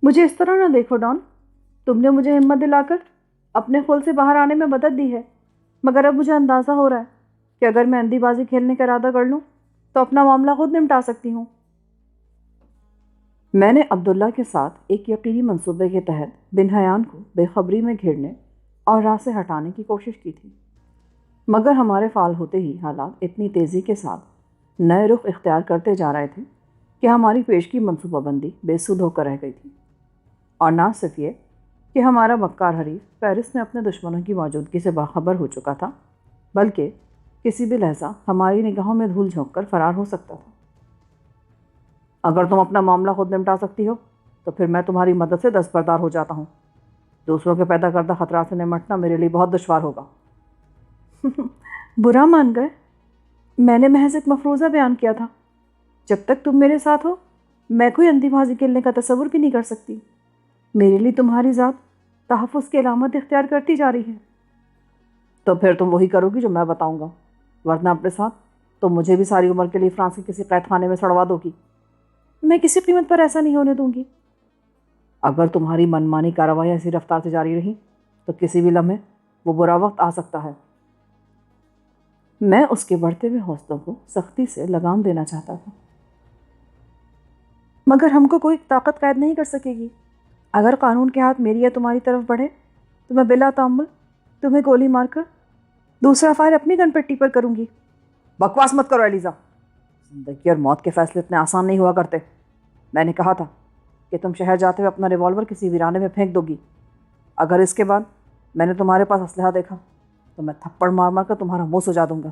مجھے اس طرح نہ دیکھو ڈان، تم نے مجھے ہمت دلا کر اپنے خول سے باہر آنے میں مدد دی ہے، مگر اب مجھے اندازہ ہو رہا ہے کہ اگر میں اندھی بازی کھیلنے کا ارادہ کر لوں تو اپنا معاملہ خود نمٹا سکتی ہوں۔ میں نے عبداللہ کے ساتھ ایک یقینی منصوبے کے تحت بن حیان کو بے خبری میں گھیرنے اور راہ سے ہٹانے کی کوشش کی تھی، مگر ہمارے فعال ہوتے ہی حالات اتنی تیزی کے ساتھ نئے رخ اختیار کرتے جا رہے تھے کہ ہماری پیشگی منصوبہ بندی بے سود ہو کر رہ گئی تھی۔ اور نہ صرف یہ کہ ہمارا مکار حریف پیرس میں اپنے دشمنوں کی موجودگی سے باخبر ہو چکا تھا، بلکہ کسی بھی لحظہ ہماری نگاہوں میں دھول جھونک کر فرار ہو سکتا تھا۔ اگر تم اپنا معاملہ خود نمٹا سکتی ہو تو پھر میں تمہاری مدد سے دستبردار ہو جاتا ہوں۔ دوسروں کے پیدا کردہ خطرات سے نمٹنا میرے لیے بہت دشوار ہوگا۔ برا مان گئے؟ میں نے محض ایک مفروضہ بیان کیا تھا۔ جب تک تم میرے ساتھ ہو میں کوئی اندھی بازی کھیلنے کا تصور بھی نہیں کر سکتی۔ میرے لیے تمہاری ذات تحفظ کی علامت اختیار کرتی جا رہی ہے۔ تو پھر تم وہی کرو گی جو میں بتاؤں گا، ورنہ اپنے ساتھ تم مجھے بھی ساری عمر کے لیے فرانس کے کسی قید خانے میں سڑوا دو گی۔ میں کسی قیمت پر ایسا نہیں ہونے دوں گی۔ اگر تمہاری منمانی کارروائیاں اسی رفتار سے جاری رہیں تو کسی بھی لمحے وہ برا وقت آ سکتا ہے۔ میں اس کے بڑھتے ہوئے حوصلوں کو سختی سے لگام دینا چاہتا تھا۔ مگر ہم کو کوئی طاقت قید نہیں کر سکے گی۔ اگر قانون کے ہاتھ میری یا تمہاری طرف بڑھے تو میں بلا تعمل تمہیں گولی مار کر دوسرا فائر اپنی گن پٹی پر کروں گی۔ بکواس مت کرو ایلیزا، زندگی اور موت کے فیصلے اتنے آسان نہیں ہوا کرتے۔ میں نے کہا تھا کہ تم شہر جاتے ہوئے اپنا ریوالور کسی ویرانے میں پھینک دو گی۔ اگر اس کے بعد میں نے تمہارے پاس اسلحہ دیکھا تو میں تھپڑ مار مار کر تمہارا منہ سجا دوں گا۔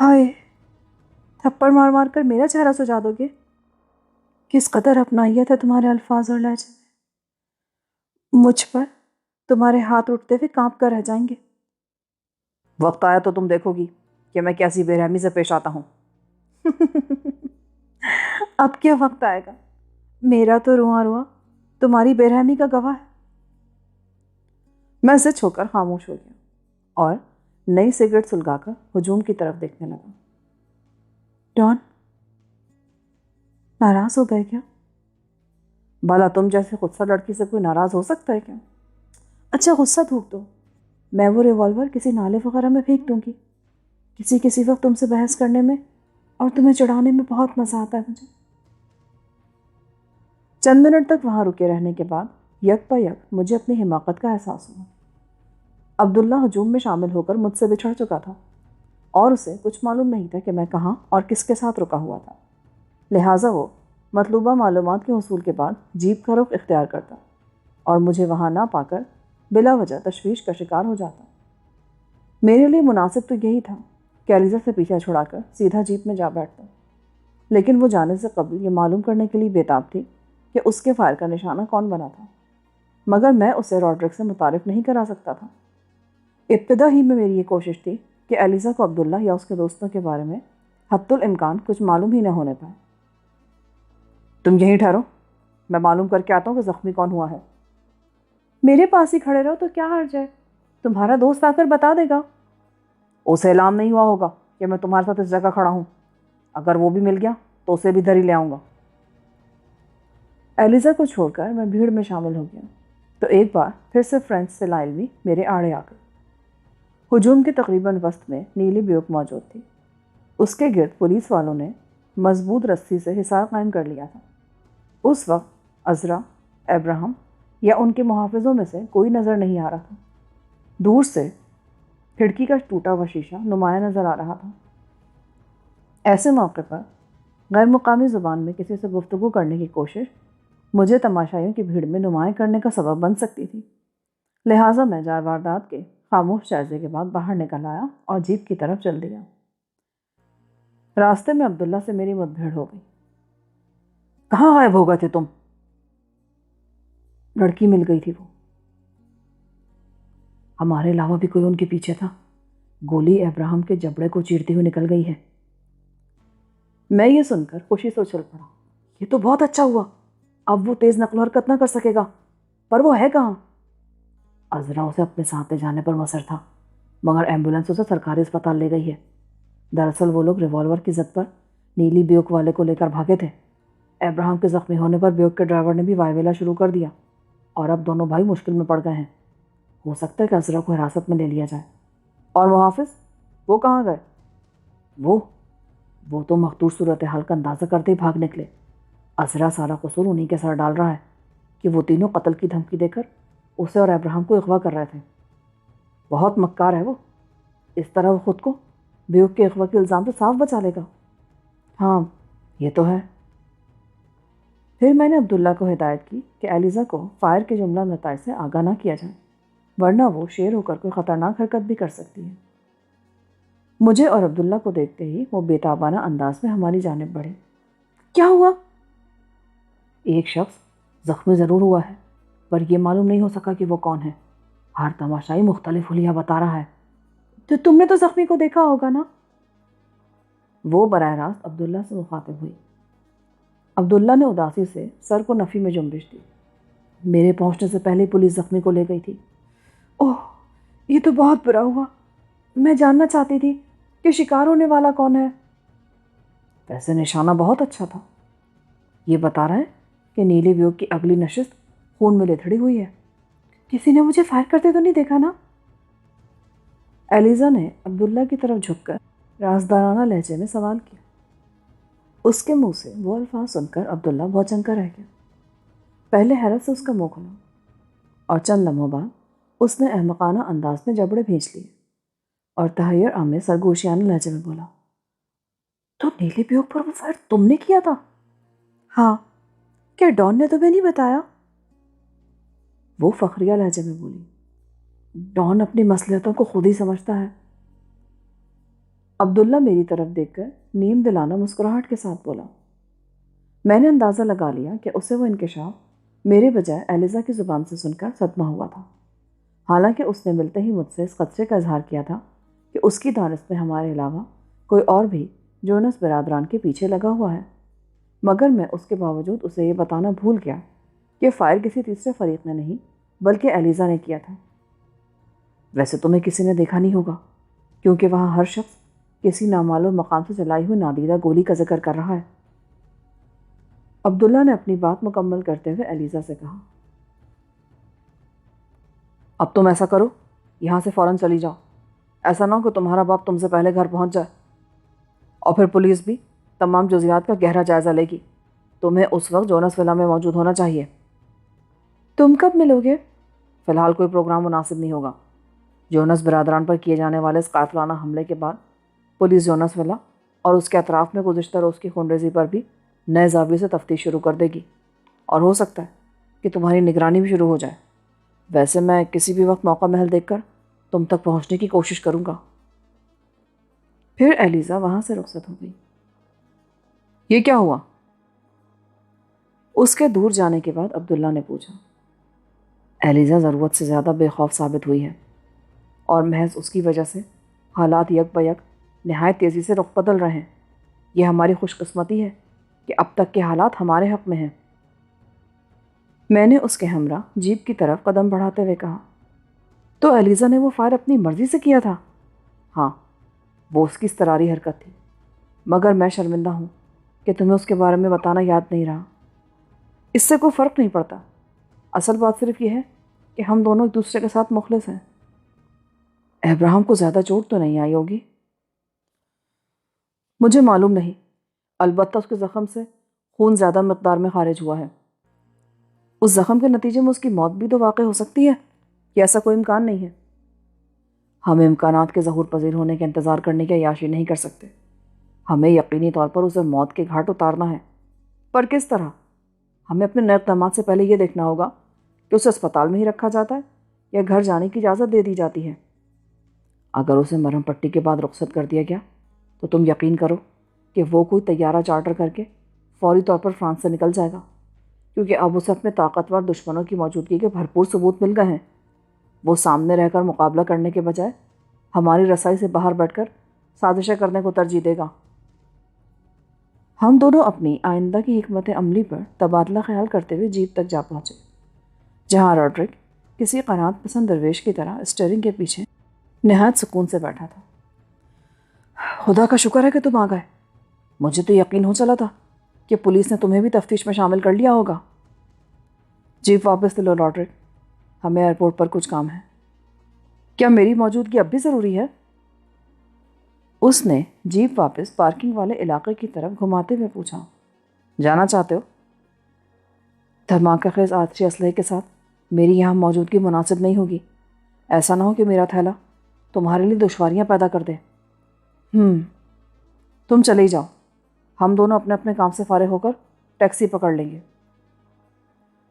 ہائے، تھپڑ مار مار کر میرا چہرہ سجا دو گے؟ کس قدر اپنائیت ہے تمہارے الفاظ اور لہجے میں۔ مجھ پر تمہارے ہاتھ اٹھتے ہوئے کانپ کر رہ جائیں گے۔ وقت آیا تو تم دیکھو گی کہ میں کیسی بے رحمی سے پیش آتا ہوں۔ اب کیا وقت آئے گا؟ میرا تو رواں رواں تمہاری بے رحمی کا گواہ ہے۔ میں زچ ہو کر خاموش ہو گیا اور نئی سگریٹ سلگا کر ہجوم کی طرف دیکھنے لگا۔ ڈان، ناراض ہو گئے کیا؟ بالا تم جیسے غصہ لڑکی سے کوئی ناراض ہو سکتا ہے کیا؟ اچھا غصہ تھوک دو، میں وہ ریوالور کسی نالے وغیرہ میں پھینک دوں گی۔ کسی وقت تم سے بحث کرنے میں اور تمہیں چڑھانے میں بہت مزہ آتا ہے مجھے۔ چند منٹ تک وہاں رکے رہنے کے بعد یک پا یک مجھے اپنی حماقت کا احساس ہوا۔ عبداللہ ہجوم میں شامل ہو کر مجھ سے بچھڑ چکا تھا اور اسے کچھ معلوم نہیں تھا کہ میں کہاں اور کس کے ساتھ رکا ہوا تھا، لہٰذا وہ مطلوبہ معلومات کے حصول کے بعد جیپ کا رخ اختیار کرتا اور مجھے وہاں نہ پا کر بلا وجہ تشویش کا شکار ہو جاتا۔ میرے لیے مناسب تو یہی تھا کہ ایلیزا سے پیچھا چھڑا کر سیدھا جیپ میں جا بیٹھتا، لیکن وہ جانے سے قبل یہ معلوم کرنے کے لیے بےتاب تھی کہ اس کے فائر کا نشانہ کون بنا تھا، مگر میں اسے روڈرک سے متعارف نہیں کرا سکتا تھا۔ ابتدا ہی میں میری یہ کوشش تھی کہ ایلیزا کو عبداللہ یا اس کے دوستوں کے بارے میں حتی الامکان کچھ معلوم ہی نہ ہونے پائے۔ تم یہیں ٹھہرو، میں معلوم کر کے آتا ہوں کہ زخمی کون ہوا ہے۔ میرے پاس ہی کھڑے رہو تو کیا حرج ہے، تمہارا دوست آ کر بتا دے گا۔ اسے اعلام نہیں ہوا ہوگا کہ میں تمہارے ساتھ اس جگہ کھڑا ہوں، اگر وہ بھی مل گیا تو اسے بھی دھر ہی لے آؤں گا۔ ایلیزا کو چھوڑ کر میں بھیڑ میں شامل ہو گیا تو ایک بار پھر سے فرینچ سے لاعلمی میرے آڑے آ گئی۔ ہجوم کے تقریباً وسط میں نیلی بیوک موجود تھی۔ اس کے گرد پولیس والوں نے مضبوط رسی سے حصار قائم کر لیا تھا۔ اس وقت عذرا، ابراہم یا ان کے محافظوں میں سے کوئی نظر نہیں آ رہا تھا۔ دور سے کھڑکی کا ٹوٹا ہوا شیشہ نمایاں نظر آ رہا تھا۔ ایسے موقع پر غیر مقامی زبان میں کسی سے گفتگو کرنے کی کوشش مجھے تماشائیوں کی بھیڑ میں نمایاں کرنے کا سبب بن سکتی تھی، لہٰذا میں جائے واردات کے خاموش جائزے کے بعد باہر نکل آیا اور جیپ کی طرف چل دیا۔ راستے میں عبداللہ سے میری مد بھیڑ ہو گئی۔ کہاں غائب ہو گئے تھے تم؟ لڑکی مل گئی تھی وہ، ہمارے علاوہ بھی کوئی ان کے پیچھے تھا۔ گولی ابراہم کے جبڑے کو چیرتی ہوئی نکل گئی ہے۔ میں یہ سن کر خوشی سے اچھل پڑا۔ یہ تو بہت اچھا ہوا، اب وہ تیز نقل و حرکت نہ کر سکے گا، پر وہ ہے کہاں؟ عذرا اسے اپنے ساتھ لے جانے پر مصر تھا، مگر ایمبولینس اسے سرکاری اسپتال لے گئی ہے۔ دراصل وہ لوگ ریوالور کی زد پر نیلی بیوک والے کو لے کر بھاگے تھے۔ ابراہیم کے زخمی ہونے پر بیوک کے ڈرائیور نے بھی وائیویلا شروع کر دیا اور اب دونوں بھائی مشکل میں پڑ گئے ہیں۔ ہو سکتا ہے کہ عذرا کو حراست میں لے لیا جائے۔ اور محافظ وہ کہاں گئے؟ وہ تو مخدور صورتحال کا اندازہ کرتے ہی بھاگ نکلے۔ عذرا سارا قصور انہی کے سر ڈال رہا ہے کہ وہ تینوں قتل کی دھمکی دے کر اسے اور ابراہیم کو اغوا کر رہے تھے۔ بہت مکار ہے وہ، اس طرح وہ خود کو بیوک کے اغوا کے الزام سے صاف بچا لے گا۔ ہاں یہ تو ہے۔ پھر میں نے عبداللہ کو ہدایت کی کہ ایلیزا کو فائر کے جملہ نتائج سے آگاہ نہ کیا جائے، ورنہ وہ شیر ہو کر کوئی خطرناک حرکت بھی کر سکتی ہے۔ مجھے اور عبداللہ کو دیکھتے ہی وہ بے تابانہ انداز میں ہماری جانب بڑھے۔ کیا ہوا؟ ایک شخص زخمی ضرور ہوا ہے، پر یہ معلوم نہیں ہو سکا کہ وہ کون ہے۔ ہر تماشائی مختلف حلیہ بتا رہا ہے۔ تو تم نے تو زخمی کو دیکھا ہوگا نا؟ وہ براہ راست عبداللہ سے مخاطب ہوئی۔ عبداللہ نے اداسی سے سر کو نفی میں جنبش دی۔ میرے پہنچنے سے پہلے پولیس زخمی کو لے گئی تھی۔ اوہ یہ تو بہت برا ہوا، میں جاننا چاہتی تھی کہ شکار ہونے والا کون ہے۔ ویسے نشانہ بہت اچھا تھا، یہ بتا رہا ہے کہ نیلی ویوک کی اگلی نشست خون میں لتھڑی ہوئی ہے۔ کسی نے مجھے فائر کرتے تو نہیں دیکھا نا؟ ایلیزا نے عبداللہ کی طرف جھک کر رازدارانہ لہجے میں سوال کیا۔ اس کے منہ سے وہ الفاظ سن کر عبداللہ بہت چنکا رہ گیا۔ پہلے حیرت سے اس کا منہ کھلا اور چند لمحوں بعد اس نے احمقانہ انداز میں جبڑے بھینچ لیے اور تحیر آمیز سرگوشیانہ لہجے میں بولا، تو نیلی ویوک پر وہ فائر تم نے کیا تھا؟ ہاں، کیا ڈان نے تمہیں نہیں بتایا؟ وہ فخریہ لہجے میں بولی، ڈان اپنی مصلحتوں کو خود ہی سمجھتا ہے۔ عبداللہ میری طرف دیکھ کر نیم دلانہ مسکراہٹ کے ساتھ بولا۔ میں نے اندازہ لگا لیا کہ اسے وہ انکشاف میرے بجائے ایلیزا کی زبان سے سن کر صدمہ ہوا تھا، حالانکہ اس نے ملتے ہی مجھ سے اس خدشے کا اظہار کیا تھا کہ اس کی دانست میں ہمارے علاوہ کوئی اور بھی جونس برادران کے پیچھے لگا ہوا ہے، مگر میں اس کے باوجود اسے یہ بتانا بھول گیا کہ فائر کسی تیسرے فریق نے نہیں بلکہ ایلیزا نے کیا تھا۔ ویسے تمہیں کسی نے دیکھا نہیں ہوگا، کیونکہ وہاں ہر شخص کسی نامعلوم مقام سے چلائی ہوئی نادیدہ گولی کا ذکر کر رہا ہے۔ عبداللہ نے اپنی بات مکمل کرتے ہوئے ایلیزا سے کہا، اب تم ایسا کرو، یہاں سے فوراً چلی جاؤ، ایسا نہ ہو کہ تمہارا باپ تم سے پہلے گھر پہنچ جائے، اور پھر پولیس بھی تمام جزیات کا گہرا جائزہ لے گی۔ تمہیں اس وقت جونس ولا میں موجود ہونا چاہیے۔ تم کب ملو گے؟ فی الحال کوئی پروگرام مناسب نہیں ہوگا۔ جونس برادران پر کیے جانے والے اس قاتلانہ حملے کے بعد پولیس جونس ولا اور اس کے اطراف میں گزشتہ روز کی خونریزی پر بھی نئے زاویے سے تفتیش شروع کر دے گی، اور ہو سکتا ہے کہ تمہاری نگرانی بھی شروع ہو جائے۔ ویسے میں کسی بھی وقت موقع محل دیکھ کر تم تک پہنچنے کی کوشش کروں گا۔ پھر ایلیزا وہاں سے رخصت ہو گئی۔ یہ کیا ہوا؟ اس کے دور جانے کے بعد عبداللہ نے پوچھا۔ ایلیزا ضرورت سے زیادہ بے خوف ثابت ہوئی ہے، اور محض اس کی وجہ سے حالات یک بیک نہایت تیزی سے رخ بدل رہے ہیں۔ یہ ہماری خوش قسمتی ہے کہ اب تک کے حالات ہمارے حق میں ہیں۔ میں نے اس کے ہمراہ جیپ کی طرف قدم بڑھاتے ہوئے کہا، تو ایلیزا نے وہ فائر اپنی مرضی سے کیا تھا؟ ہاں، وہ اس کی اضطراری حرکت تھی، مگر میں شرمندہ ہوں کہ تمہیں اس کے بارے میں بتانا یاد نہیں رہا۔ اس سے کوئی فرق نہیں پڑتا، اصل بات صرف یہ ہے کہ ہم دونوں ایک دوسرے کے ساتھ مخلص ہیں۔ ابراہیم کو زیادہ چوٹ تو نہیں آئی ہوگی؟ مجھے معلوم نہیں، البتہ اس کے زخم سے خون زیادہ مقدار میں خارج ہوا ہے۔ اس زخم کے نتیجے میں اس کی موت بھی تو واقع ہو سکتی ہے، یا ایسا کوئی امکان نہیں ہے؟ ہم امکانات کے ظہور پذیر ہونے کا انتظار کرنے کی عیاشی نہیں کر سکتے۔ ہمیں یقینی طور پر اسے موت کے گھاٹ اتارنا ہے، پر کس طرح؟ ہمیں اپنے نئے اقدامات سے پہلے یہ دیکھنا ہوگا کہ اسے اسپتال میں ہی رکھا جاتا ہے یا گھر جانے کی اجازت دے دی جاتی ہے۔ اگر اسے مرہم پٹی کے بعد رخصت کر دیا گیا تو تم یقین کرو کہ وہ کوئی طیارہ چارٹر کر کے فوری طور پر فرانس سے نکل جائے گا، کیونکہ اب اسے اپنے طاقتور دشمنوں کی موجودگی کے بھرپور ثبوت مل گئے ہیں۔ وہ سامنے رہ کر مقابلہ کرنے کے بجائے ہماری رسائی سے باہر بیٹھ کر سازشیں کرنے کو ترجیح دے گا۔ ہم دونوں اپنی آئندہ کی حکمت عملی پر تبادلہ خیال کرتے ہوئے جیپ تک جا پہنچے، جہاں روڈرک کسی قناعت پسند درویش کی طرح اسٹیئرنگ کے پیچھے نہایت سکون سے بیٹھا تھا۔ خدا کا شکر ہے کہ تم آ گئے، مجھے تو یقین ہو چلا تھا کہ پولیس نے تمہیں بھی تفتیش میں شامل کر لیا ہوگا۔ جیپ واپس لے لو راڈرک، ہمیں ایئرپورٹ پر کچھ کام ہے۔ کیا میری موجودگی اب بھی ضروری ہے؟ اس نے جیپ واپس پارکنگ والے علاقے کی طرف گھماتے ہوئے پوچھا۔ جانا چاہتے ہو؟ دھماکہ خیز آتشی اسلحے کے ساتھ میری یہاں موجودگی مناسب نہیں ہوگی۔ ایسا نہ ہو کہ میرا تھیلا تمہارے لیے دشواریاں پیدا کر دے۔ تم چلے ہی جاؤ، ہم دونوں اپنے اپنے کام سے فارغ ہو کر ٹیکسی پکڑ لیں گے۔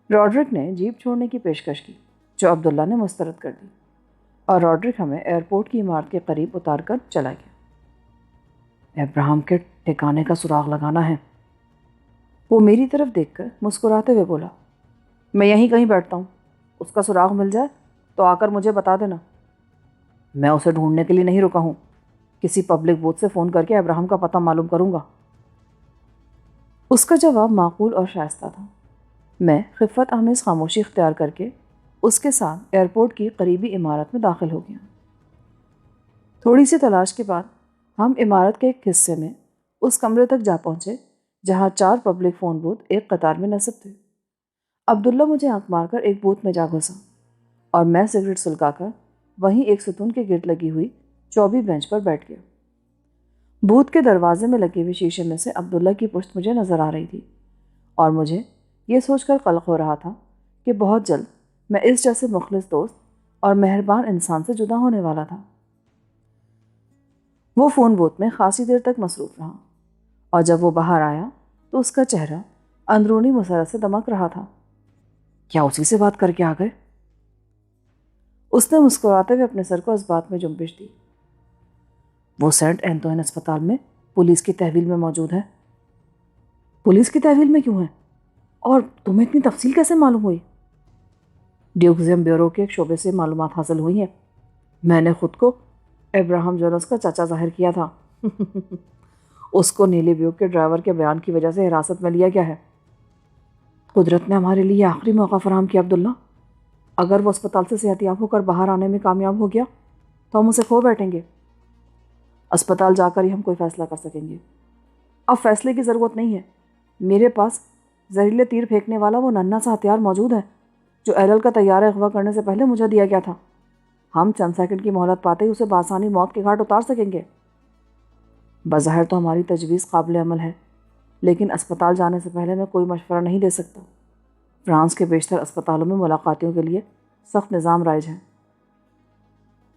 راڈرک نے جیپ چھوڑنے کی پیشکش کی جو عبداللہ نے مسترد کر دی، اور راڈرک ہمیں ایئرپورٹ کی عمارت کے قریب اتار کر چلا گیا۔ ابراہم کے ٹھکانے کا سراغ لگانا ہے، وہ میری طرف دیکھ کر مسکراتے ہوئے بولا۔ میں یہیں کہیں بیٹھتا ہوں، اس کا سراغ مل جائے تو آ کر مجھے بتا دینا۔ میں اسے ڈھونڈنے کے لیے نہیں رکا ہوں، کسی پبلک بوتھ سے فون کر کے ابراہم کا پتہ معلوم کروں گا۔ اس کا جواب معقول اور شائستہ تھا۔ میں خفت آمیز خاموشی اختیار کر کے اس کے ساتھ ایئرپورٹ کی قریبی عمارت میں داخل ہو گیا۔ تھوڑی سی تلاش کے بعد ہم عمارت کے ایک حصے میں اس کمرے تک جا پہنچے جہاں 4 پبلک فون بوتھ ایک قطار میں نصب تھے۔ عبداللہ مجھے آنکھ مار کر ایک بوتھ میں جا گھسا اور میں سگریٹ سلگا کر وہیں ایک ستون کے گرد لگی ہوئی چوبی بینچ پر بیٹھ گیا۔ بوتھ کے دروازے میں لگے ہوئے شیشے میں سے عبداللہ کی پشت مجھے نظر آ رہی تھی، اور مجھے یہ سوچ کر قلق ہو رہا تھا کہ بہت جلد میں اس جیسے مخلص دوست اور مہربان انسان سے جدا ہونے والا تھا۔ وہ فون بوتھ میں خاصی دیر تک مصروف رہا، اور جب وہ باہر آیا تو اس کا چہرہ اندرونی مسرت سے دمک رہا تھا۔ کیا اسی سے بات کر کے آ گئے؟ اس نے مسکراتے ہوئے اپنے سر کو اس بات میں جنبش دی۔ وہ سینٹ اینٹوین اسپتال میں پولیس کی تحویل میں موجود ہے۔ پولیس کی تحویل میں کیوں ہے؟ اور تمہیں اتنی تفصیل کیسے معلوم ہوئی؟ ڈیوکزیم بیورو کے ایک شعبے سے معلومات حاصل ہوئی ہیں۔ میں نے خود کو ابراہم جونس کا چاچا ظاہر کیا تھا۔ اس کو نیلی بیوک کے ڈرائیور کے بیان کی وجہ سے حراست میں لیا گیا ہے۔ قدرت نے ہمارے لیے آخری موقع فراہم کیا عبداللہ۔ اگر وہ اسپتال سے صحت یاب ہو کر باہر آنے میں کامیاب ہو گیا تو ہم اسے کھو بیٹھیں گے۔ اسپتال جا کر ہی ہم کوئی فیصلہ کر سکیں گے۔ اب فیصلے کی ضرورت نہیں ہے، میرے پاس زہریلے تیر پھینکنے والا وہ ننھا سا ہتھیار موجود ہے جو ایرل کا طیارہ اغوا کرنے سے پہلے مجھے دیا گیا تھا۔ ہم چند سیکنڈ کی مہلت پاتے ہی اسے بآسانی موت کے گھاٹ اتار سکیں گے۔ بظاہر تو ہماری تجویز قابل عمل ہے، لیکن اسپتال جانے سے پہلے میں کوئی مشورہ نہیں دے سکتا۔ فرانس کے بیشتر اسپتالوں میں ملاقاتیوں کے لیے سخت نظام رائج ہے۔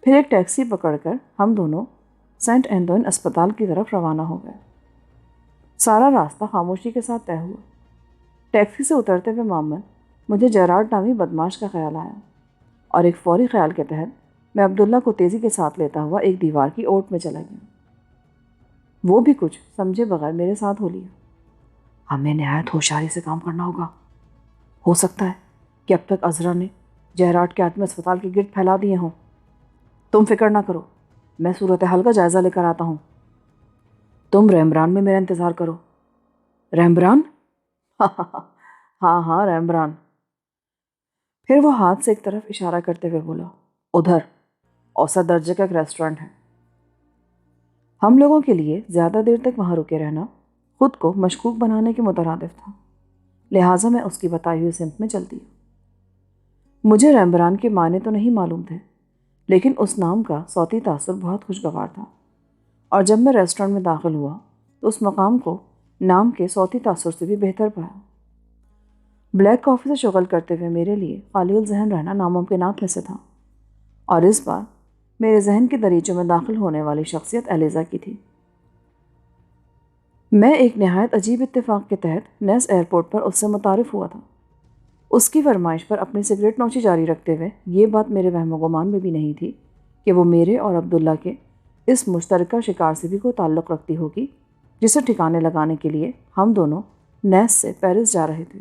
پھر ایک ٹیکسی پکڑ کر ہم دونوں سینٹ اینٹوین اسپتال کی طرف روانہ ہو گئے۔ سارا راستہ خاموشی کے ساتھ طے ہوا۔ ٹیکسی سے اترتے ہوئے معمر مجھے جیراڈ نامی بدماش کا خیال آیا، اور ایک فوری خیال کے تحت میں عبداللہ کو تیزی کے ساتھ لیتا ہوا ایک دیوار کی اوٹ میں چلا گیا۔ وہ بھی کچھ سمجھے بغیر میرے ساتھ ہو لیا۔ ہمیں نہایت ہوشیاری سے کام کرنا ہوگا۔ ہو سکتا ہے کہ اب تک عذرا نے جیراڈ کے آدمی اسپتال کے گرد پھیلا دیے ہوں۔ تم فکر نہ کرو، میں صورتحال کا جائزہ لے کر آتا ہوں۔ تم ریمبران میں میرا انتظار کرو۔ ریمبران؟ ہاں ریمبران۔ پھر وہ ہاتھ سے ایک طرف اشارہ کرتے ہوئے بولا، ادھر اوسط درجے کا ایک ریسٹورنٹ ہے۔ ہم لوگوں کے لیے زیادہ دیر تک وہاں رکے رہنا خود کو مشکوک بنانے کے مترادف تھا، لہٰذا میں اس کی بتائی ہوئی سمت میں چلتی۔ مجھے ریمبران کے معنی تو نہیں معلوم تھے، لیکن اس نام کا صوتی تاثر بہت خوشگوار تھا، اور جب میں ریسٹورنٹ میں داخل ہوا تو اس مقام کو نام کے صوتی تاثر سے بھی بہتر پایا۔ بلیک کافی سے شغل کرتے ہوئے میرے لیے خالی الذہن رہنا ناممکنات میں سے تھا، اور اس بار میرے ذہن کے دریچوں میں داخل ہونے والی شخصیت ایلیزا کی تھی۔ میں ایک نہایت عجیب اتفاق کے تحت نیس ایئرپورٹ پر اس سے متعارف ہوا تھا۔ اس کی فرمائش پر اپنی سگریٹ نوشی جاری رکھتے ہوئے یہ بات میرے وہم و گمان میں بھی نہیں تھی کہ وہ میرے اور عبداللہ کے اس مشترکہ شکار سے بھی کوئی تعلق رکھتی ہوگی جسے ٹھکانے لگانے کے لیے ہم دونوں نیس سے پیرس جا رہے تھے۔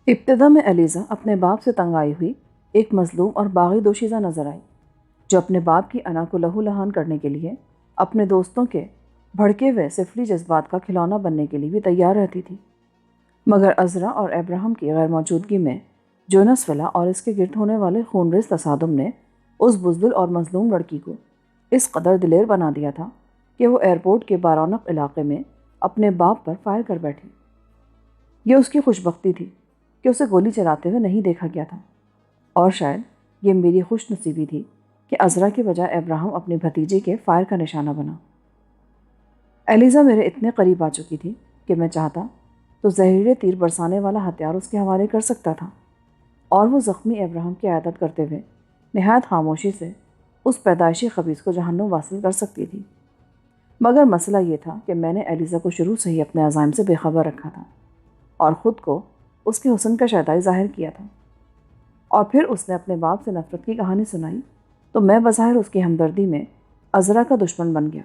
ابتدا میں ایلیزا اپنے باپ سے تنگ آئی ہوئی ایک مظلوم اور باغی دوشیزہ نظر آئی، جو اپنے باپ کی انا کو لہو لہان کرنے کے لیے اپنے دوستوں کے بھڑکے ہوئے سفلی جذبات کا کھلونا بننے کے لیے بھی تیار رہتی تھی۔ مگر عذرا اور ابراہم کی غیر موجودگی میں جونس ولا اور اس کے گرد ہونے والے خونریز تصادم نے اس بزدل اور مظلوم لڑکی کو اس قدر دلیر بنا دیا تھا کہ وہ ایئرپورٹ کے بارونق علاقے میں اپنے باپ پر فائر کر بیٹھی۔ یہ اس کی خوش بختی تھی کہ اسے گولی چلاتے ہوئے نہیں دیکھا گیا تھا، اور شاید یہ میری خوش نصیبی تھی کہ عذرا کے بجائے ابراہم اپنی بھتیجے کے فائر کا نشانہ بنا۔ ایلیزا میرے اتنے قریب آ چکی تھی کہ میں چاہتا تو زہریلے تیر برسانے والا ہتھیار اس کے حوالے کر سکتا تھا، اور وہ زخمی ابراہم کی عیادت کرتے ہوئے نہایت خاموشی سے اس پیدائشی خبیث کو جہنم واصل کر سکتی تھی۔ مگر مسئلہ یہ تھا کہ میں نے ایلیزا کو شروع سے ہی اپنے عزائم سے بے خبر رکھا تھا اور خود کو اس کے حسن کا شیدائی ظاہر کیا تھا، اور پھر اس نے اپنے باپ سے نفرت کی کہانی سنائی تو میں بظاہر اس کی ہمدردی میں عذرا کا دشمن بن گیا۔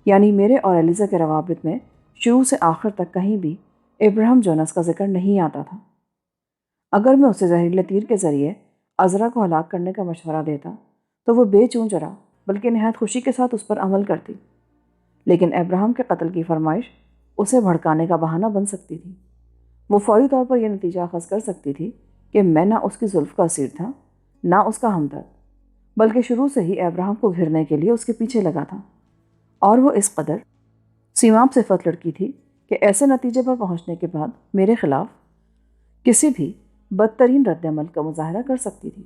یعنی میرے اور ایلیزا کے روابط میں شروع سے آخر تک کہیں بھی ابراہم جونس کا ذکر نہیں آتا تھا۔ اگر میں اسے زہریلے تیر کے ذریعے عذرا کو ہلاک کرنے کا مشورہ دیتا تو وہ بے چون چرا بلکہ نہایت خوشی کے ساتھ اس پر عمل کرتی، لیکن ابراہم کے قتل کی فرمائش اسے بھڑکانے کا بہانہ بن سکتی تھی۔ وہ فوری طور پر یہ نتیجہ اخذ کر سکتی تھی کہ میں نہ اس کی زلف کا اسیر تھا نہ اس کا ہمدرد، بلکہ شروع سے ہی ابراہم کو گھرنے کے لیے اس کے پیچھے لگا تھا، اور وہ اس قدر سیماب صفت لڑکی تھی کہ ایسے نتیجے پر پہنچنے کے بعد میرے خلاف کسی بھی بدترین رد عمل کا مظاہرہ کر سکتی تھی۔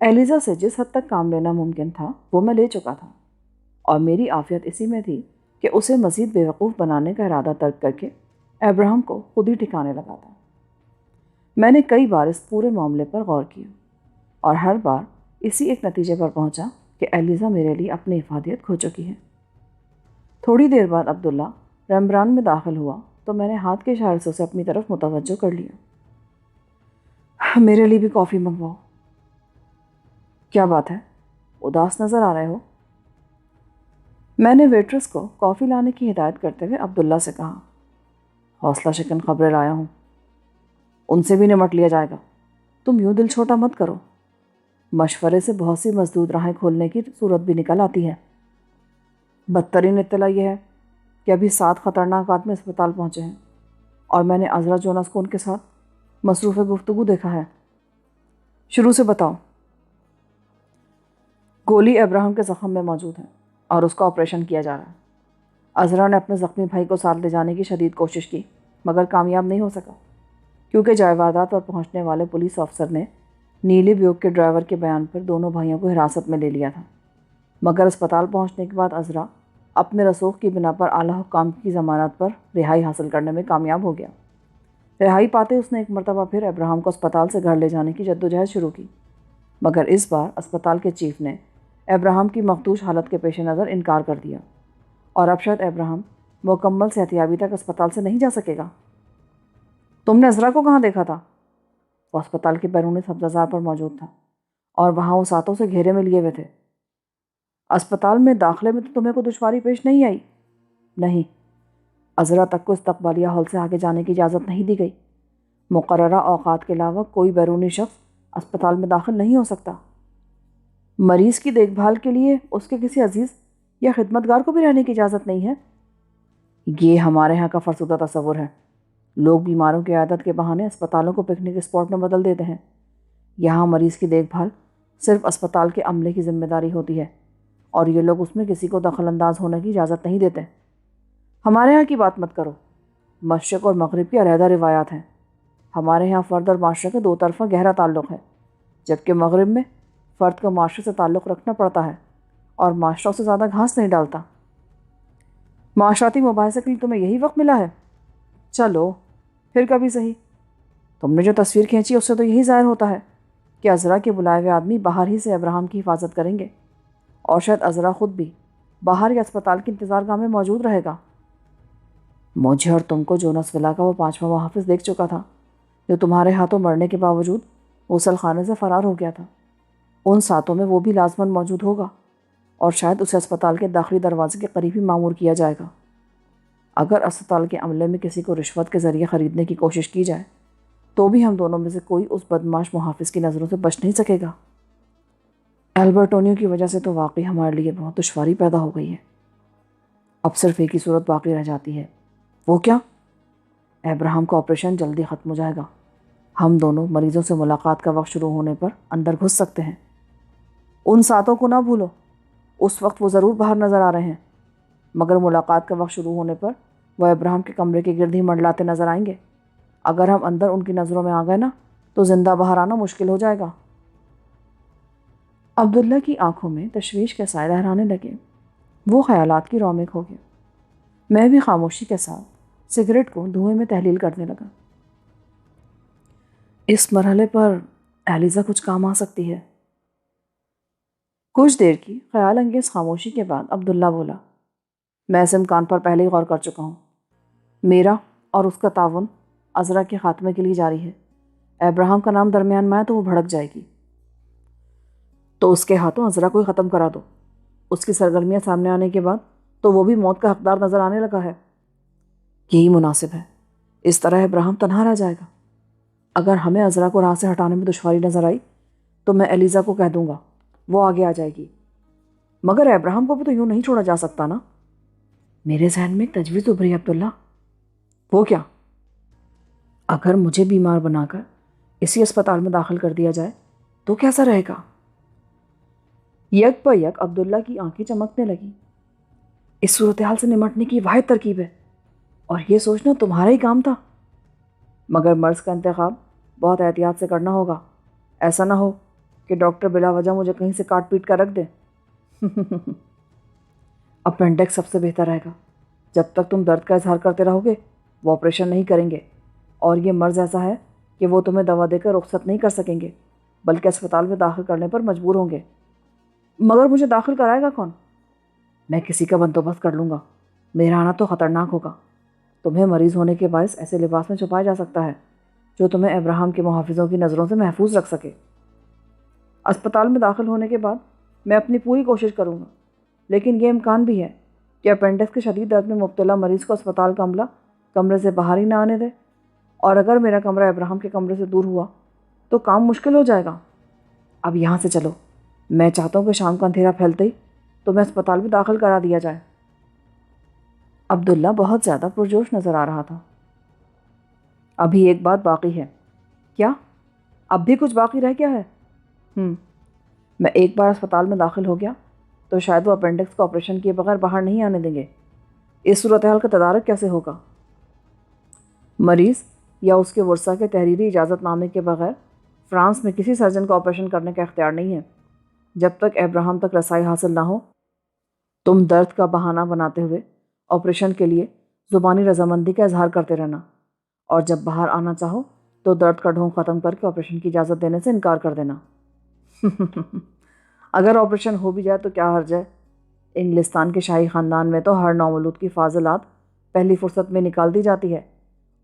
ایلیزا سے جس حد تک کام لینا ممکن تھا وہ میں لے چکا تھا، اور میری عافیت اسی میں تھی کہ اسے مزید بیوقوف بنانے کا ارادہ ترک کر کے ابراہم کو خود ہی ٹھکانے لگا تھا۔ میں نے کئی بار اس پورے معاملے پر غور کیا اور ہر بار اسی ایک نتیجے پر پہنچا کہ ایلیزا میرے لیے اپنی افادیت کھو چکی ہے۔ تھوڑی دیر بعد عبداللہ ریمبران میں داخل ہوا تو میں نے ہاتھ کے اشارے سے اسے اپنی طرف متوجہ کر لیا۔ میرے لیے بھی کافی منگواؤ۔ کیا بات ہے، اداس نظر آ رہے ہو؟ میں نے ویٹرس کو کافی لانے کی ہدایت کرتے ہوئے عبداللہ سے کہا۔ حوصلہ شکن خبریں لایا ہوں، ان سے بھی نمٹ لیا جائے گا، تم یوں دل چھوٹا مت کرو۔ مشورے سے بہت سی مسدود راہیں کھولنے کی صورت بھی نکل آتی ہے۔ بدترین اطلاع یہ ہے کہ ابھی 7 خطرناک آدمی اسپتال پہنچے ہیں، اور میں نے عذرا جونس کو ان کے ساتھ مصروف گفتگو دیکھا ہے۔ شروع سے بتاؤ۔ گولی ابراہم کے زخم میں موجود ہے اور اس کا آپریشن کیا جا رہا ہے۔ عذرا نے اپنے زخمی بھائی کو ساتھ لے جانے کی شدید کوشش کی مگر کامیاب نہیں ہو سکا، کیونکہ جائے واردات پر پہنچنے والے پولیس افسر نے نیلی بیوک کے ڈرائیور کے بیان پر دونوں بھائیوں کو حراست میں لے لیا تھا۔ مگر اسپتال پہنچنے کے بعد عذرا اپنے رسوخ کی بنا پر اعلیٰ حکام کی ضمانت پر رہائی حاصل کرنے میں کامیاب ہو گیا۔ رہائی پاتے اس نے ایک مرتبہ پھر ابراہم کو اسپتال سے گھر لے جانے کی جدوجہد شروع کی، مگر اس بار اسپتال کے چیف نے ابراہم کی مخدوش حالت کے پیش نظر انکار کر دیا، اور اب شاید ابراہم مکمل صحتیابی تک اسپتال سے نہیں جا سکے گا۔ تم نے عذرا کو کہاں دیکھا تھا؟ وہ اسپتال کے بیرونی سبزہ پر موجود تھا، اور وہاں وہ ساتوں سے گھیرے میں لیے ہوئے تھے۔ اسپتال میں داخلے میں تو تمہیں کوئی دشواری پیش نہیں آئی؟ نہیں، عذرا تک کو استقبالیہ ہال سے آگے جانے کی اجازت نہیں دی گئی۔ مقررہ اوقات کے علاوہ کوئی بیرونی شخص اسپتال میں داخل نہیں ہو سکتا۔ مریض کی دیکھ بھال کے لیے اس کے کسی عزیز یا خدمتگار کو بھی رہنے کی اجازت نہیں ہے؟ یہ ہمارے ہاں کا فرسودہ تصور ہے۔ لوگ بیماروں کی عیادت کے بہانے اسپتالوں کو پکنک اسپاٹ میں بدل دیتے ہیں۔ یہاں مریض کی دیکھ بھال صرف اسپتال کے عملے کی ذمہ داری ہوتی ہے، اور یہ لوگ اس میں کسی کو دخل انداز ہونے کی اجازت نہیں دیتے۔ ہمارے ہاں کی بات مت کرو، مشرق اور مغرب کی علیحدہ روایات ہیں۔ ہمارے ہاں فرد اور معاشرے کا دو طرفہ گہرا تعلق ہے، جبکہ مغرب میں فرد کو معاشرے سے تعلق رکھنا پڑتا ہے اور معاشرہ سے زیادہ گھاس نہیں ڈالتا۔ معاشرتی مباحثے کے لیے تمہیں یہی وقت ملا ہے؟ چلو پھر کبھی صحیح۔ تم نے جو تصویر کھینچی اس سے تو یہی ظاہر ہوتا ہے کہ عذرا کے بلائے ہوئے آدمی باہر ہی سے ابراہم کی حفاظت کریں گے، اور شاید عذرا خود بھی باہر یا اسپتال کی انتظار گاہ میں موجود رہے گا۔ مجھے اور تم کو جونس ولا کا وہ 5واں محافظ دیکھ چکا تھا جو تمہارے ہاتھوں مرنے کے باوجود غسل خانے سے فرار ہو گیا تھا۔ ان ساتوں میں وہ بھی لازماً موجود ہوگا، اور شاید اسے اسپتال کے داخلی دروازے کے قریب ہی معمور کیا جائے گا۔ اگر اسپتال کے عملے میں کسی کو رشوت کے ذریعے خریدنے کی کوشش کی جائے تو بھی ہم دونوں میں سے کوئی اس بدمعاش محافظ کی نظروں سے بچ نہیں سکے گا۔ البرٹونیو کی وجہ سے تو واقعی ہمارے لیے بہت دشواری پیدا ہو گئی ہے۔ اب صرف ایک ہی صورت باقی رہ جاتی ہے۔ وہ کیا؟ ابراہم کا آپریشن جلدی ختم ہو جائے گا، ہم دونوں مریضوں سے ملاقات کا وقت شروع ہونے پر اندر گھس سکتے ہیں۔ ان ساتوں کو نہ بھولو، اس وقت وہ ضرور باہر نظر آ رہے ہیں۔ مگر ملاقات کا وقت شروع ہونے پر وہ ابراہم کے کمرے کے گرد ہی منڈلاتے نظر آئیں گے۔ اگر ہم اندر ان کی نظروں میں آ گئے نا تو زندہ باہر آنا مشکل ہو جائے گا۔ عبداللہ کی آنکھوں میں تشویش کے سائے لہرانے لگے۔ وہ خیالات کی رومک ہو گیا۔ میں بھی خاموشی کے ساتھ سگریٹ کو دھوئیں میں تحلیل کرنے لگا۔ اس مرحلے پر ایلیزا کچھ کام آ سکتی ہے۔ کچھ دیر کی خیال انگیز خاموشی کے بعد عبداللہ بولا، میں اس امکان پر پہلے ہی غور کر چکا ہوں۔ میرا اور اس کا تعاون عذرا کے خاتمے کے لیے جاری ہے۔ ابراہم کا نام درمیان میں آئے تو وہ بھڑک جائے گی، تو اس کے ہاتھوں عذرا کو ہی ختم کرا دو۔ اس کی سرگرمیاں سامنے آنے کے بعد تو وہ بھی موت کا حقدار نظر آنے لگا ہے۔ یہی مناسب ہے، اس طرح ابراہم تنہا رہ جائے گا۔ اگر ہمیں عذرا کو راہ سے ہٹانے میں دشواری نظر آئی تو میں ایلیزا کو کہہ دوں گا، وہ آگے آ جائے گی۔ مگر ابراہم کو بھی تو یوں نہیں چھوڑا جا سکتا نا۔ میرے ذہن میں ایک تجویز ابھری عبداللہ۔ وہ کیا؟ اگر مجھے بیمار بنا کر اسی اسپتال میں داخل کر دیا جائے تو کیسا رہے گا؟ یک پہ یک عبداللہ کی آنکھیں چمکنے لگیں۔ اس صورتحال سے نمٹنے کی واحد ترکیب ہے، اور یہ سوچنا تمہارا ہی کام تھا۔ مگر مرض کا انتخاب بہت احتیاط سے کرنا ہوگا۔ ایسا نہ ہو کہ ڈاکٹر بلا وجہ مجھے کہیں سے کاٹ پیٹ کر رکھ دے۔ اپینڈکس سب سے بہتر رہے گا۔ جب تک تم درد کا اظہار کرتے رہو گے وہ آپریشن نہیں کریں گے، اور یہ مرض ایسا ہے کہ وہ تمہیں دوا دے کر رخصت نہیں کر سکیں گے، بلکہ اسپتال میں داخل کرنے پر مجبور ہوں گے۔ مگر مجھے داخل کرائے گا کون؟ میں کسی کا بندوبست کر لوں گا۔ میرا آنا تو خطرناک ہوگا۔ تمہیں مریض ہونے کے باعث ایسے لباس میں چھپایا جا سکتا ہے جو تمہیں ابراہم کے محافظوں کی نظروں سے محفوظ رکھ سکے۔ اسپتال میں داخل ہونے کے بعد میں اپنی پوری کوشش کروں گا، لیکن یہ امکان بھی ہے کہ اپینڈکس کے شدید درد میں مبتلا مریض کو اسپتال کا عملہ کمرے سے باہر ہی نہ آنے دے، اور اگر میرا کمرہ ابراہم کے کمرے سے دور ہوا تو کام مشکل ہو جائے گا۔ اب یہاں سے چلو۔ میں چاہتا ہوں کہ شام کا اندھیرا پھیلتے ہی تو میں اسپتال میں داخل کرا دیا جائے۔ عبداللہ بہت زیادہ پرجوش نظر آ رہا تھا۔ ابھی ایک بات باقی ہے۔ کیا؟ اب بھی کچھ باقی رہ گیا ہے؟ میں ایک بار اسپتال میں داخل ہو گیا تو شاید وہ اپینڈکس کو آپریشن کیے بغیر باہر نہیں آنے دیں گے۔ اس صورتحال کا تدارک کیسے ہوگا؟ مریض یا اس کے ورثاء کے تحریری اجازت نامے کے بغیر فرانس میں کسی سرجن کو آپریشن کرنے کا اختیار نہیں ہے۔ جب تک ابراہم تک رسائی حاصل نہ ہو تم درد کا بہانہ بناتے ہوئے آپریشن کے لیے زبانی رضامندی کا اظہار کرتے رہنا، اور جب باہر آنا چاہو تو درد کا ڈھونگ ختم کر کے آپریشن کی اجازت دینے سے انکار کر دینا۔ اگر آپریشن ہو بھی جائے تو کیا حرج ہے؟ انگلستان کے شاہی خاندان میں تو ہر نومولود کی فاضلات پہلی فرصت میں نکال دی جاتی ہے،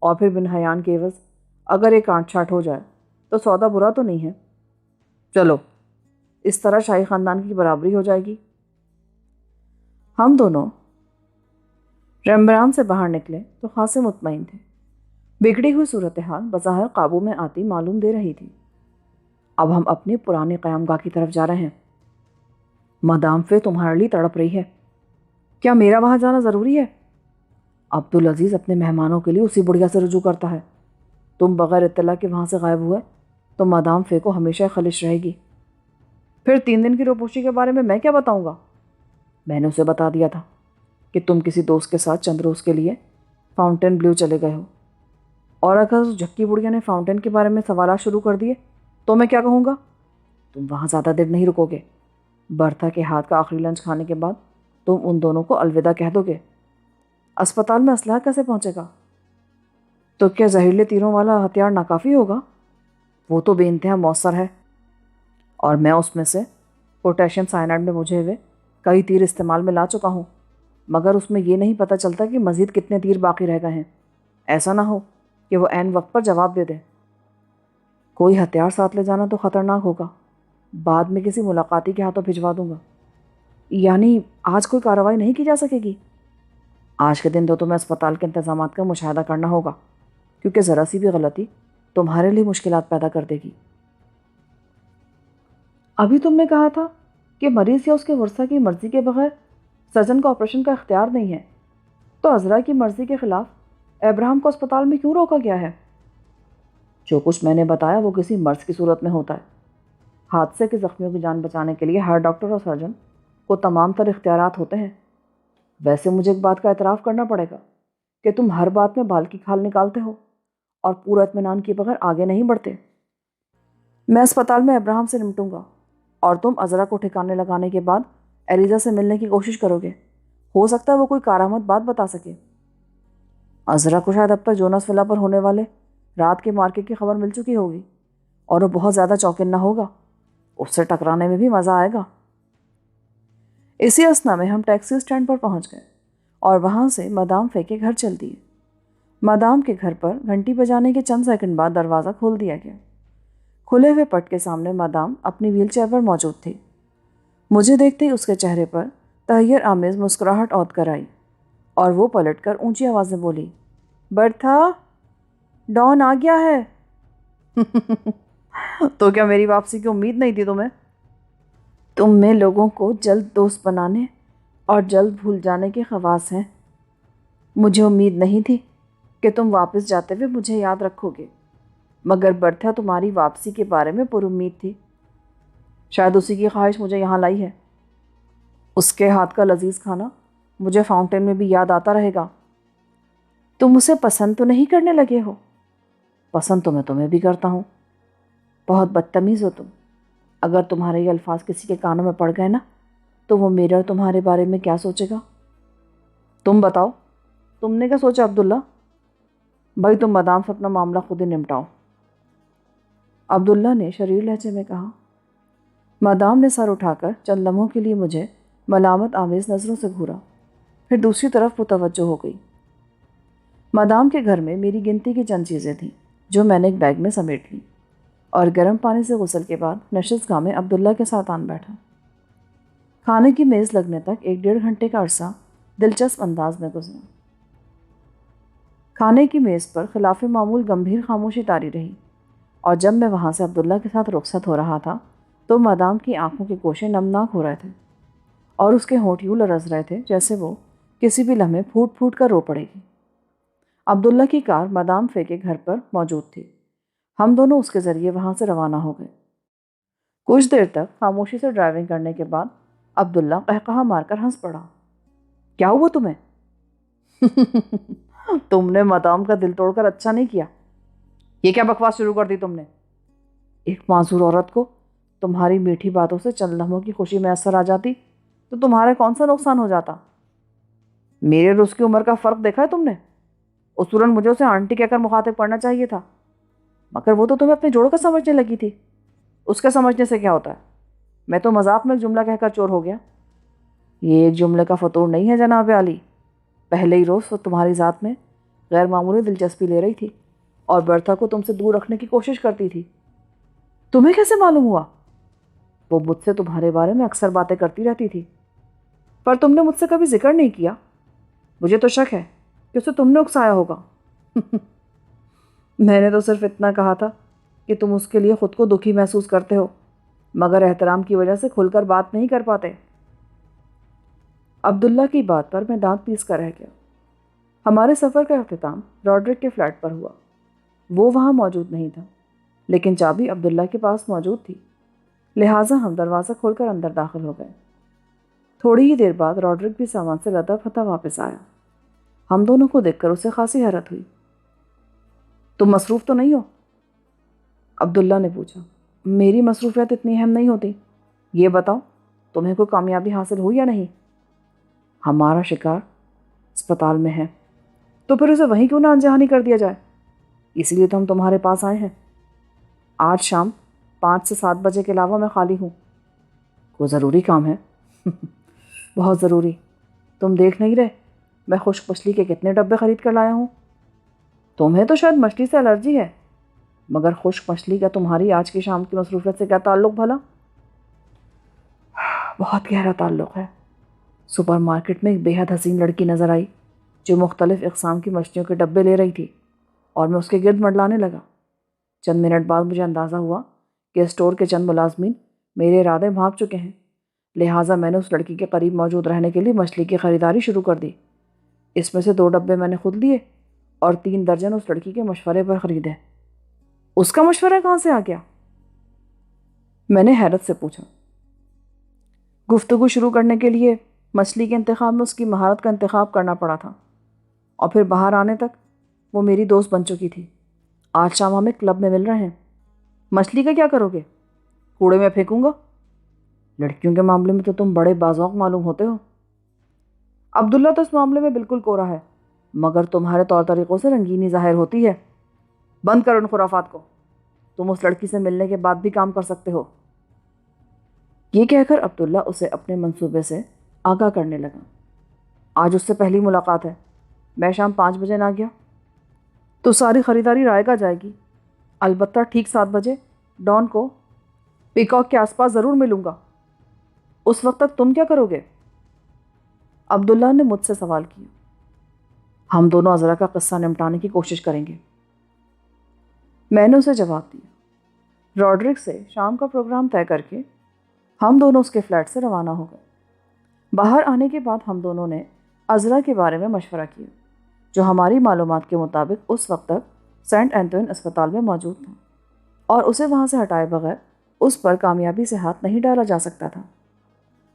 اور پھر بن حیان کے عوض اگر ایک کانٹ چھانٹ ہو جائے تو سودا برا تو نہیں ہے۔ چلو، اس طرح شاہی خاندان کی برابری ہو جائے گی۔ ہم دونوں ریمبران سے باہر نکلے تو خاصے مطمئن تھے۔ بگڑی ہوئی صورتحال بظاہر قابو میں آتی معلوم دے رہی تھی۔ اب ہم اپنی پرانی قیام گاہ کی طرف جا رہے ہیں۔ مدام فے تمہارے لیے تڑپ رہی ہے۔ کیا میرا وہاں جانا ضروری ہے؟ عبدالعزیز اپنے مہمانوں کے لیے اسی بڑھیا سے رجوع کرتا ہے۔ تم بغیر اطلاع کے وہاں سے غائب ہوئے تو مدام فے کو ہمیشہ خلش رہے گی۔ پھر 3 دن کی روپوشی کے بارے میں کیا بتاؤں گا؟ میں نے اسے بتا دیا تھا کہ تم کسی دوست کے ساتھ چند روز کے لیے فاؤنٹین بلیو چلے گئے ہو، اور اگر اس جھکی بڑھیا نے فاؤنٹین کے بارے میں سوالات شروع کر دیے تو میں کیا کہوں گا؟ تم وہاں زیادہ دیر نہیں رکو گے۔ برتھا کے ہاتھ کا آخری لنچ کھانے کے بعد تم ان دونوں کو الوداع کہہ دو گے۔ اسپتال میں اسلحہ کیسے پہنچے گا؟ تو کیا زہریلے تیروں والا ہتھیار ناکافی ہوگا؟ وہ تو بے انتہا مؤثر ہے، اور میں اس میں سے پوٹیشیم سائنائڈ میں بجھے ہوئے کئی تیر استعمال میں لا چکا ہوں، مگر اس میں یہ نہیں پتہ چلتا کہ مزید کتنے تیر باقی رہ گئے ہیں۔ ایسا نہ ہو کہ وہ عین وقت پر جواب دے دے۔ کوئی ہتھیار ساتھ لے جانا تو خطرناک ہوگا، بعد میں کسی ملاقاتی کے ہاتھوں بھجوا دوں گا۔ یعنی آج کوئی کارروائی نہیں کی جا سکے گی؟ آج کے دن تو تمہیں اسپتال کے انتظامات کا مشاہدہ کرنا ہوگا، کیونکہ ذرا سی بھی غلطی تمہارے لیے مشکلات پیدا کر دے گی۔ ابھی تم نے کہا تھا کہ مریض یا اس کے ورثاء کی مرضی کے بغیر سرجن کو آپریشن کا اختیار نہیں ہے، تو عذرا کی مرضی کے خلاف ابراہم کو اسپتال میں کیوں روکا گیا ہے؟ جو کچھ میں نے بتایا وہ کسی مرض کی صورت میں ہوتا ہے۔ حادثے کے زخمیوں کی جان بچانے کے لیے ہر ڈاکٹر اور سرجن کو تمام تر اختیارات ہوتے ہیں۔ ویسے مجھے ایک بات کا اعتراف کرنا پڑے گا کہ تم ہر بات میں بال کی کھال نکالتے ہو اور پورا اطمینان کیے بغیر آگے نہیں بڑھتے۔ میں اسپتال میں ابراہم سے نمٹوں گا اور تم عذرا کو ٹھکانے لگانے کے بعد ایلیزا سے ملنے کی کوشش کرو گے۔ ہو سکتا ہے وہ کوئی کارآمد بات بتا سکے۔ عذرا کو شاید اب تک جونس ولا پر ہونے والے رات کے مارکے کی خبر مل چکی ہوگی اور وہ بہت زیادہ چوکنا ہوگا۔ اس سے ٹکرانے میں بھی مزہ آئے گا۔ اسی اثنا میں ہم ٹیکسی اسٹینڈ پر پہنچ گئے اور وہاں سے مادام فے کے گھر چل دیے۔ مادام کے گھر پر گھنٹی بجانے کے چند سیکنڈ بعد دروازہ کھول دیا گیا۔ کھلے ہوئے پٹ کے سامنے مادام اپنی ویل چیئر پر موجود تھی۔ مجھے دیکھتے ہی اس کے چہرے پر تحیر آمیز مسکراہٹ عود کر آئی اور وہ پلٹ کر اونچی آواز میں بولی، برتھا، ڈان آ گیا ہے۔ تو کیا میری واپسی کی امید نہیں تھی تمہیں؟ تم میں لوگوں کو جلد دوست بنانے اور جلد بھول جانے کے خواص ہیں۔ مجھے امید نہیں تھی کہ تم واپس جاتے ہوئے مجھے یاد رکھو گے، مگر برتھا تمہاری واپسی کے بارے میں پر امید تھی۔ شاید اسی کی خواہش مجھے یہاں لائی ہے۔ اس کے ہاتھ کا لذیذ کھانا مجھے فاؤنٹین میں بھی یاد آتا رہے گا۔ تم اسے پسند تو نہیں کرنے لگے ہو؟ پسند تو میں تمہیں بھی کرتا ہوں۔ بہت بدتمیز ہو تم۔ اگر تمہارے یہ الفاظ کسی کے کانوں میں پڑ گئے نا تو وہ میرے اور تمہارے بارے میں کیا سوچے گا؟ تم بتاؤ، تم نے کیا سوچا عبداللہ؟ بھائی تم مادام سے اپنا معاملہ خود ہی نمٹاؤ، عبداللہ نے شریر لہجے میں کہا۔ مادام نے سر اٹھا کر چند لمحوں کے لیے مجھے ملامت آمیز نظروں سے گھورا، پھر دوسری طرف متوجہ ہو گئی۔ مادام کے گھر میں میری گنتی کی چند چیزیں تھیں جو میں نے ایک بیگ میں سمیٹ لی اور گرم پانی سے غسل کے بعد نشست گاہ میں عبداللہ کے ساتھ آن بیٹھا۔ کھانے کی میز لگنے تک 1-1.5 گھنٹے کا عرصہ دلچسپ انداز میں گزرا۔ کھانے کی میز پر خلاف معمول گمبھیر خاموشی طاری رہی اور جب میں وہاں سے عبداللہ کے ساتھ رخصت ہو رہا تھا تو مادام کی آنکھوں کے گوشے نمناک ہو رہے تھے اور اس کے ہونٹ یوں لرز رہے تھے جیسے وہ کسی بھی لمحے پھوٹ پھوٹ کر رو پڑے گی۔ عبداللہ کی کار مادام فے کے گھر پر موجود تھی۔ ہم دونوں اس کے ذریعے وہاں سے روانہ ہو گئے۔ کچھ دیر تک خاموشی سے ڈرائیونگ کرنے کے بعد عبداللہ قہقہا مار کر ہنس پڑا۔ کیا ہوا تمہیں؟ تم نے مادام کا دل توڑ کر اچھا نہیں کیا۔ یہ کیا بکواس شروع کر دی تم نے؟ ایک معذور عورت کو تمہاری میٹھی باتوں سے چند لمحوں کی خوشی میسر آ جاتی تو تمہارے کون سا نقصان ہو جاتا؟ میرے اور اس کی عمر کا فرق دیکھا ہے تم نے؟ اصولاً مجھے اسے آنٹی کہہ کر مخاطب کرنا چاہیے تھا، مگر وہ تو تمہیں اپنے جوڑ کا سمجھنے لگی تھی۔ اس کے سمجھنے سے کیا ہوتا ہے؟ میں تو مذاق میں ایک جملہ کہہ کر چور ہو گیا۔ یہ ایک جملے کا فطور نہیں ہے جناب عالی۔ پہلے ہی روز وہ تمہاری ذات میں غیر معمولی دلچسپی لے رہی تھی اور برتھا کو تم سے دور رکھنے کی کوشش کرتی تھی۔ تمہیں کیسے معلوم ہوا؟ وہ مجھ سے تمہارے بارے میں اکثر باتیں کرتی رہتی تھی، پر تم نے مجھ سے کبھی ذکر نہیں کیا۔ مجھے تو شک ہے کہ اسے تم نے اکسایا ہوگا۔ میں نے تو صرف اتنا کہا تھا کہ تم اس کے لیے خود کو دکھی محسوس کرتے ہو، مگر احترام کی وجہ سے کھل کر بات نہیں کر پاتے۔ عبداللہ کی بات پر میں دانت پیس کر رہ گیا۔ ہمارے سفر کا اختتام راڈرک کے فلیٹ پر ہوا۔ وہ وہاں موجود نہیں تھا، لیکن چابی عبداللہ کے پاس موجود تھی، لہٰذا ہم دروازہ کھول کر اندر داخل ہو گئے۔ تھوڑی ہی دیر بعد راڈرک بھی سامان سے لدا پھتا واپس آیا۔ ہم دونوں کو دیکھ کر اسے خاصی حیرت ہوئی۔ تم مصروف تو نہیں ہو؟ عبداللہ نے پوچھا۔ میری مصروفیت اتنی اہم نہیں ہوتی۔ یہ بتاؤ تمہیں کوئی کامیابی حاصل ہوئی یا نہیں؟ ہمارا شکار اسپتال میں ہے، تو پھر اسے وہیں کیوں نہ انجہانی کر دیا جائے؟ اس لیے تو ہم تمہارے پاس آئے ہیں۔ آج شام 5 سے 7 بجے کے علاوہ میں خالی ہوں۔ کوئی ضروری کام ہے؟ بہت ضروری۔ تم دیکھ نہیں رہے میں خشک مچھلی کے کتنے ڈبے خرید کر لایا ہوں؟ تمہیں تو شاید مچھلی سے الرجی ہے، مگر خشک مچھلی کا تمہاری آج کی شام کی مصروفیت سے کیا تعلق بھلا؟ بہت گہرا تعلق ہے۔ سپر مارکیٹ میں ایک بے حد حسین لڑکی نظر آئی جو مختلف اقسام کی مچھلیوں کے ڈبے لے رہی تھی اور میں اس کے گرد منڈلانے لگا۔ چند منٹ بعد مجھے اندازہ ہوا کہ اسٹور کے چند ملازمین میرے ارادے بھانپ چکے ہیں، لہٰذا میں نے اس لڑکی کے قریب موجود رہنے کے لیے مچھلی کی خریداری شروع کر دی۔ اس میں سے 2 ڈبے میں نے خود لیے اور 3 درجن اس لڑکی کے مشورے پر خریدے۔ اس کا مشورہ کہاں سے آ گیا؟ میں نے حیرت سے پوچھا۔ گفتگو شروع کرنے کے لیے مچھلی کے انتخاب میں اس کی مہارت کا انتخاب کرنا پڑا تھا، اور پھر باہر آنے تک وہ میری دوست بن چکی تھی۔ آج شام ہمیں کلب میں مل رہے ہیں۔ مچھلی کا کیا کرو گے؟ کوڑے میں پھینکوں گا۔ لڑکیوں کے معاملے میں تو تم بڑے بازوق معلوم ہوتے ہو۔ عبداللہ تو اس معاملے میں بالکل کورا ہے، مگر تمہارے طور طریقوں سے رنگینی ظاہر ہوتی ہے۔ بند کرو ان خرافات کو، تم اس لڑکی سے ملنے کے بعد بھی کام کر سکتے ہو۔ یہ کہہ کر عبداللہ اسے اپنے منصوبے سے آگاہ کرنے لگا۔ آج اس سے پہلی ملاقات ہے، میں شام 5 بجے نہ گیا تو ساری خریداری رائے گا جائے گی۔ البتہ ٹھیک 7 بجے ڈان کو پیکاک کے آس پاس ضرور ملوں گا۔ اس وقت تک تم کیا کرو گے؟ عبداللہ نے مجھ سے سوال کیا۔ ہم دونوں عذرا کا قصہ نمٹانے کی کوشش کریں گے، میں نے اسے جواب دیا۔ راڈرک سے شام کا پروگرام طے کر کے ہم دونوں اس کے فلیٹ سے روانہ ہو گئے۔ باہر آنے کے بعد ہم دونوں نے عذرا کے بارے میں مشورہ کیا، جو ہماری معلومات کے مطابق اس وقت تک سینٹ اینٹون اسپتال میں موجود تھا، اور اسے وہاں سے ہٹائے بغیر اس پر کامیابی سے ہاتھ نہیں ڈالا جا سکتا تھا۔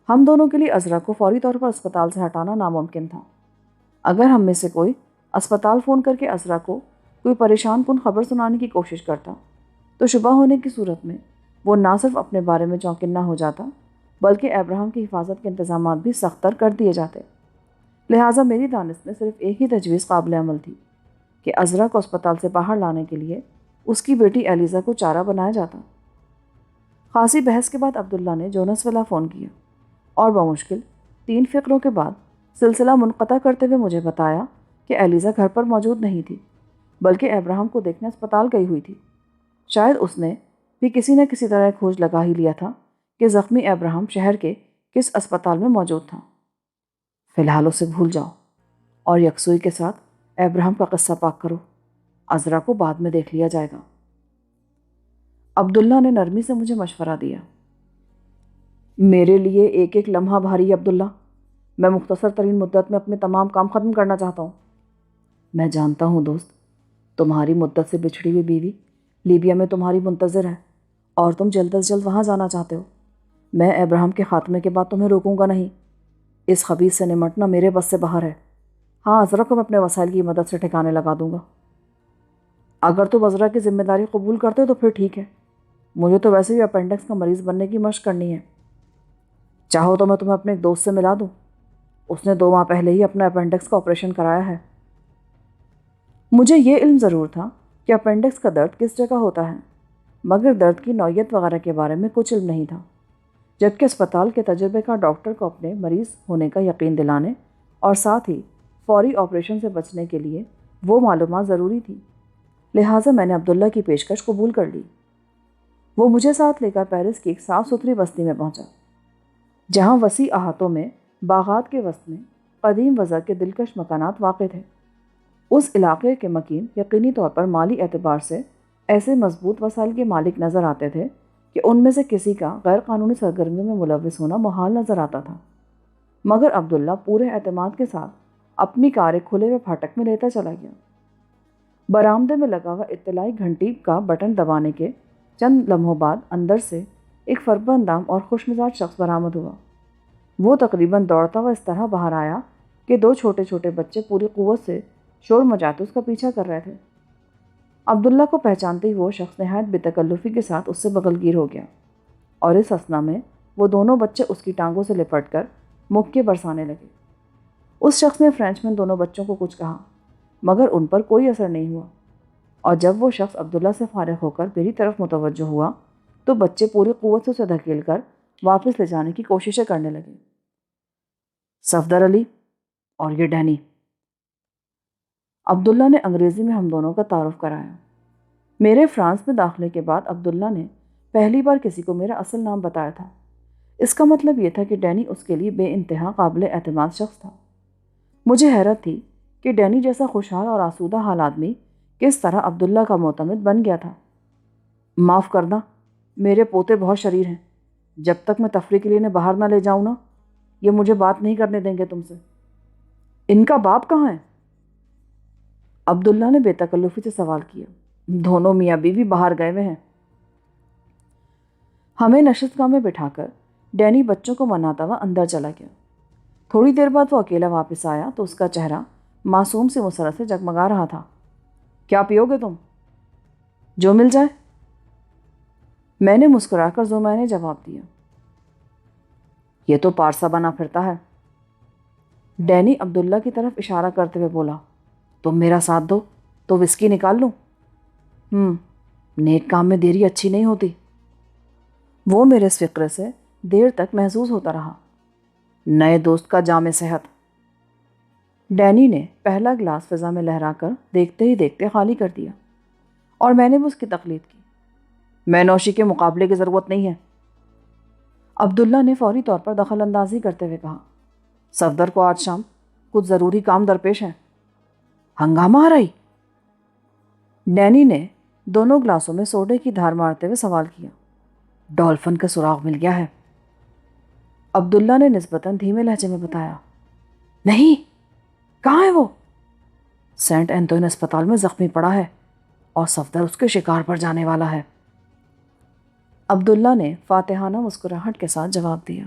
ہم دونوں کے لیے عذرا کو فوری طور پر اسپتال سے ہٹانا ناممکن تھا۔ اگر ہم میں سے کوئی اسپتال فون کر کے عذرا کو کوئی پریشان کن خبر سنانے کی کوشش کرتا تو شبہ ہونے کی صورت میں وہ نہ صرف اپنے بارے میں چوکنا ہو جاتا، بلکہ ابراہم کی حفاظت کے انتظامات بھی سخت تر کر دیے جاتے۔ لہٰذا میری دانست میں صرف ایک ہی تجویز قابل عمل تھی کہ عذرا کو اسپتال سے باہر لانے کے لیے اس کی بیٹی ایلیزا کو چارہ بنایا جاتا۔ خاصی بحث کے بعد عبداللہ نے جونس ویلا فون کیا اور بمشکل 3 فقروں کے بعد سلسلہ منقطع کرتے ہوئے مجھے بتایا کہ ایلیزا گھر پر موجود نہیں تھی، بلکہ ابراہم کو دیکھنے اسپتال گئی ہوئی تھی۔ شاید اس نے بھی کسی نہ کسی طرح کھوج لگا ہی لیا تھا کہ زخمی ابراہم شہر کے کس اسپتال میں موجود تھا۔ فی الحال اسے بھول جاؤ اور یکسوئی کے ساتھ ابراہم کا قصہ پاک کرو، عذرا کو بعد میں دیکھ لیا جائے گا۔ عبداللہ نے نرمی سے مجھے مشورہ دیا۔ میرے لیے ایک ایک لمحہ بھاری ہے عبداللہ، میں مختصر ترین مدت میں اپنے تمام کام ختم کرنا چاہتا ہوں۔ میں جانتا ہوں دوست، تمہاری مدت سے بچھڑی ہوئی بیوی لیبیا میں تمہاری منتظر ہے اور تم جلد از جلد وہاں جانا چاہتے ہو۔ میں ابراہم کے خاتمے کے بعد تمہیں روکوں گا نہیں۔ اس خبیث سے نمٹنا میرے بس سے باہر ہے۔ ہاں، عذرا کو میں اپنے وسائل کی مدد سے ٹھکانے لگا دوں گا۔ اگر تم عذرا کی ذمہ داری قبول کرتے ہو تو پھر ٹھیک ہے، مجھے تو ویسے بھی اپینڈکس کا مریض بننے کی مشق کرنی ہے۔ چاہو تو میں تمہیں اپنے ایک دوست سے ملا دوں، اس نے 2 ماہ پہلے ہی اپنا اپینڈکس کا آپریشن کرایا ہے۔ مجھے یہ علم ضرور تھا کہ اپینڈکس کا درد کس جگہ ہوتا ہے، مگر درد کی نوعیت وغیرہ کے بارے میں کچھ علم نہیں تھا، جبکہ اسپتال کے تجربے کا ڈاکٹر کو اپنے مریض ہونے کا یقین دلانے اور ساتھ ہی فوری آپریشن سے بچنے کے لیے وہ معلومات ضروری تھی۔ لہٰذا میں نے عبداللہ کی پیشکش قبول کر لی۔ وہ مجھے ساتھ لے کر پیرس کی ایک صاف ستھری بستی میں پہنچا، جہاں وسیع احاطوں میں باغات کے وسط میں قدیم وضع کے دلکش مکانات واقع تھے۔ اس علاقے کے مکین یقینی طور پر مالی اعتبار سے ایسے مضبوط وسائل کے مالک نظر آتے تھے کہ ان میں سے کسی کا غیر قانونی سرگرمیوں میں ملوث ہونا محال نظر آتا تھا، مگر عبداللہ پورے اعتماد کے ساتھ اپنی کار ایک کھلے ہوئے پھاٹک میں لیتا چلا گیا۔ برآمدے میں لگا ہوا اطلاعی گھنٹی کا بٹن دبانے کے چند لمحوں بعد اندر سے ایک فربہ اندام اور خوش مزاج شخص برآمد ہوا۔ وہ تقریباً دوڑتا ہوا اس طرح باہر آیا کہ 2 چھوٹے چھوٹے بچے پوری قوت سے شور مچاتے اس کا پیچھا کر رہے تھے۔ عبداللہ کو پہچانتے ہی وہ شخص نہایت بے تکلفی کے ساتھ اس سے بغل گیر ہو گیا، اور اس اثنا میں وہ دونوں بچے اس کی ٹانگوں سے لپٹ کر مکے برسانے لگے۔ اس شخص نے فرینچ میں دونوں بچوں کو کچھ کہا، مگر ان پر کوئی اثر نہیں ہوا، اور جب وہ شخص عبداللہ سے فارغ ہو کر میری طرف متوجہ ہوا تو بچے پوری قوت سے اسے دھکیل کر واپس لے جانے کی کوششیں کرنے لگے۔ صفدر علی اور یہ ڈینی، عبداللہ نے انگریزی میں ہم دونوں کا تعارف کرایا۔ میرے فرانس میں داخلے کے بعد عبداللہ نے پہلی بار کسی کو میرا اصل نام بتایا تھا۔ اس کا مطلب یہ تھا کہ ڈینی اس کے لیے بے انتہا قابل اعتماد شخص تھا۔ مجھے حیرت تھی کہ ڈینی جیسا خوشحال اور آسودہ حال آدمی کس طرح عبداللہ کا معتمد بن گیا تھا۔ معاف کرنا، میرے پوتے بہت شریر ہیں، جب تک میں تفریح کے لیے انہیں باہر نہ لے جاؤں نا، یہ مجھے بات نہیں کرنے دیں گے تم سے۔ ان کا باپ کہاں ہے؟ عبداللہ نے بے تکلفی سے سوال کیا۔ دونوں میاں بیوی باہر گئے ہوئے ہیں۔ ہمیں نشستگاہ میں بٹھا کر ڈینی بچوں کو مناتا ہوا اندر چلا گیا۔ تھوڑی دیر بعد وہ اکیلا واپس آیا تو اس کا چہرہ معصوم سی مسرت سے جگمگا رہا تھا۔ کیا پیو گے تم؟ جو مل جائے، میں نے مسکرا کر زومائے جواب دیا۔ یہ تو پارسا بنا پھرتا ہے۔ ڈینی عبداللہ کی طرف اشارہ کرتے ہوئے بولا، تم میرا ساتھ دو تو وسکی نکال لوں۔ نیک کام میں دیری اچھی نہیں ہوتی۔ وہ میرے اس فکرے سے دیر تک محظوظ ہوتا رہا۔ نئے دوست کا جام صحت۔ ڈینی نے پہلا گلاس فضا میں لہرا کر دیکھتے ہی دیکھتے خالی کر دیا، اور میں نے بھی اس کی تقلید کی۔ میں نوشی کے مقابلے کی ضرورت نہیں ہے۔ عبداللہ نے فوری طور پر دخل اندازی کرتے ہوئے کہا، صفدر کو آج شام کچھ ضروری کام درپیش ہے۔ ہنگامہ آ رہی؟ ڈینی نے دونوں گلاسوں میں سوڈے کی دھار مارتے ہوئے سوال کیا۔ ڈولفن کا سراغ مل گیا ہے، عبداللہ نے نسبتاً دھیمے لہجے میں بتایا۔ نہیں، کہاں ہے وہ؟ سینٹ اینٹون اسپتال میں زخمی پڑا ہے اور صفدر اس کے شکار پر جانے والا ہے۔ عبداللہ نے فاتحانہ مسکراہٹ کے ساتھ جواب دیا۔